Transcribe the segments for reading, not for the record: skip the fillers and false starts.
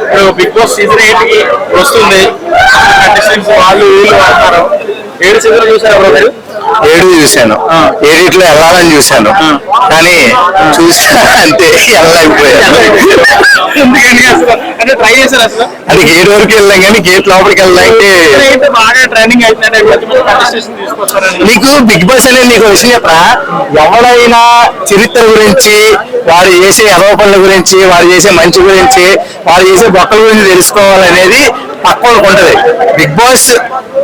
ఇప్పుడు big boss season 8 కి వస్తుంది. కంటెస్టెంట్స్ వాళ్ళు వీళ్ళు అంటారు. 7 సీజన్లు చూసారు బ్రో మీరు? 7 చూశాను. 7 వెళ్ళాలని చూశాను కానీ చూసా అంతే, వెళ్ళలేకపోయాను. అంటే ట్రై చేశారు అసలు? అది గేట్ వరకు వెళ్ళాం కానీ గేట్ లోపలికి వెళ్ళడానికి బాగా ట్రైనింగ్ అవుతుందంటే నీకు బిగ్ బాస్ అనేది నీకు విషయం చెప్పరా, ఎవరైనా చరిత్ర గురించి, వారు చేసే ఆరోపణల గురించి, వారు చేసే మంచి గురించి, వారు చేసే బొక్కల గురించి తెలుసుకోవాలనేది పక్కనకు ఉంటది. బిగ్ బాస్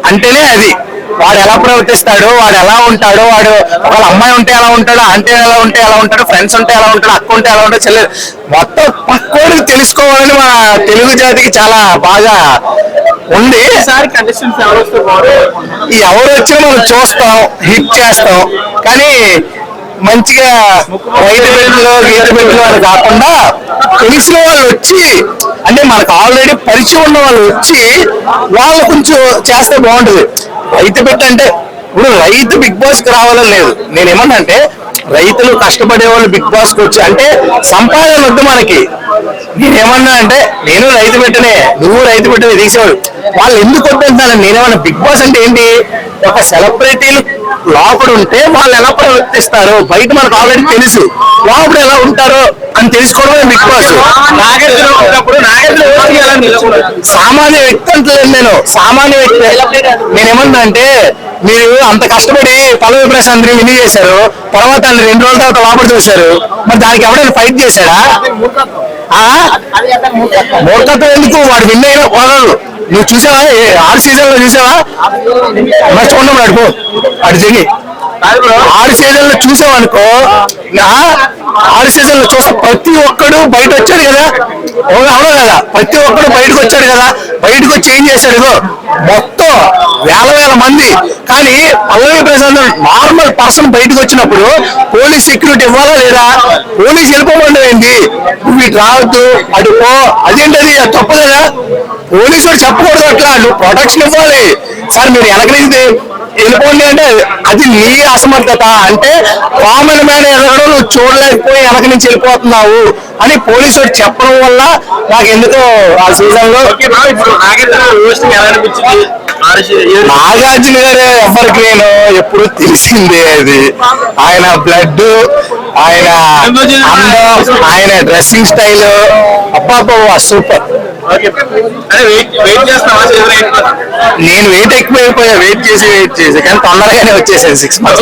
అంటేనే అది. వాడు ఎలా ప్రవర్తిస్తాడు, వాడు ఎలా ఉంటాడో, వాడు ఒకవేళ అమ్మాయి ఉంటే ఎలా ఉంటాడు, ఆంటీ ఎలా ఉంటే ఎలా ఉంటాడు, ఫ్రెండ్స్ ఉంటే ఎలా ఉంటాడు, అక్క ఉంటే ఎలా ఉంటాడు, చెల్లెలు మొత్తం పక్కోడికి తెలుసుకోవాలని మన తెలుగు జాతికి చాలా బాగా ఉంది. ఎవరు వచ్చినా మనం చూస్తాం, హిట్ చేస్తాం, కానీ మంచిగా వైట్ బెల్ట్లు గీత బెల్ట్లు అని కాకుండా తెలిసిన వాళ్ళు వచ్చి, అంటే మనకు ఆల్రెడీ పరిచయం ఉన్న వాళ్ళు వచ్చి వాళ్ళు కొంచెం చేస్తే బాగుంటుంది. రైతు బిడ్డ అంటే ఇప్పుడు రైతు బిగ్ బాస్ కి రావాలని లేదు. నేనేమన్నా అంటే రైతులు కష్టపడే వాళ్ళు బిగ్ బాస్ కి వచ్చి, అంటే సంపాదన వద్దు మనకి. నేనేమన్నా అంటే నేను రైతు బిడ్డనే, నువ్వు రైతు బిడ్డనే, తీసేవాడు వాళ్ళు ఎందుకు వద్దంటాను. నేనేమన్నా బిగ్ బాస్ అంటే ఏంటి, ఒక సెలబ్రిటీలు లోపల ఉంటే వాళ్ళు ఎలా ప్రవర్తిస్తారు బయట మనకు ఆల్రెడీ తెలుసు, లోపల ఎలా ఉంటారో అని తెలుసుకోవడమే బిగ్ బాస్. సామాన్య వ్యక్తి అంటలేదు నేను, సామాన్య వ్యక్తి. నేనేమన్నా అంటే మీరు అంత కష్టపడి పల్లవి ప్రశాంత్ని విని చేశారు, తర్వాత 2 రోజుల తర్వాత లోపల చూశారు, మరి దానికి ఎవరైనా ఫైట్ చేశాడా? మూర్ఖత్వం ఎందుకు? వాడు విన్ అయిన వదలడు. నువ్వు చూసావా 6 సీజన్లో చూసావా? మరి చూడండి అడుపు అటు తిరిగి 6 సీజన్లు చూసావనుకో, 6 సీజన్లు చూసా ప్రతి ఒక్కడు బయట వచ్చాడు కదా, అవును కదా, ప్రతి ఒక్కడు బయటకు వచ్చాడు కదా, బయటకు వచ్చి ఏం చేశాడు, మొత్తం వేల మంది. కానీ పల్లవి ప్రశాంత్ నార్మల్ పర్సన్ బయటకు వచ్చినప్పుడు పోలీస్ సెక్యూరిటీ ఇవ్వాలా లేదా? పోలీస్ వెళ్ళిపోమండి ఏంటి, నువ్వు ఇటు రావద్దు అడుపో, అదేంటది తప్పు కదా. పోలీసు వాడు చెప్పకూడదు అట్లా, నువ్వు ప్రొటెక్షన్ ఇవ్వాలి. సార్ మీరు వెనకనేది వెళ్ళిపోండి అంటే అది నీ అసమర్థత. అంటే కామన్ మ్యాన్ ఎదగడం నువ్వు చూడలేకపోయి వెనక నుంచి వెళ్ళిపోతున్నావు అని పోలీసు వాడు చెప్పడం వల్ల నాకు ఎందుకో ఆ సీజన్ లో నాగార్జున గారు ఎవరికి నేను ఎప్పుడు తెలిసిందే. అది ఆయన బ్లడ్, ఆయన అందం, ఆయన డ్రెస్సింగ్ స్టైల్, అబ్బాబ్బా సూపర్. నేను వెయిట్ ఎక్కువైపోయా, వెయిట్ చేసి కానీ తొందరగానే వచ్చేసాను 6 months.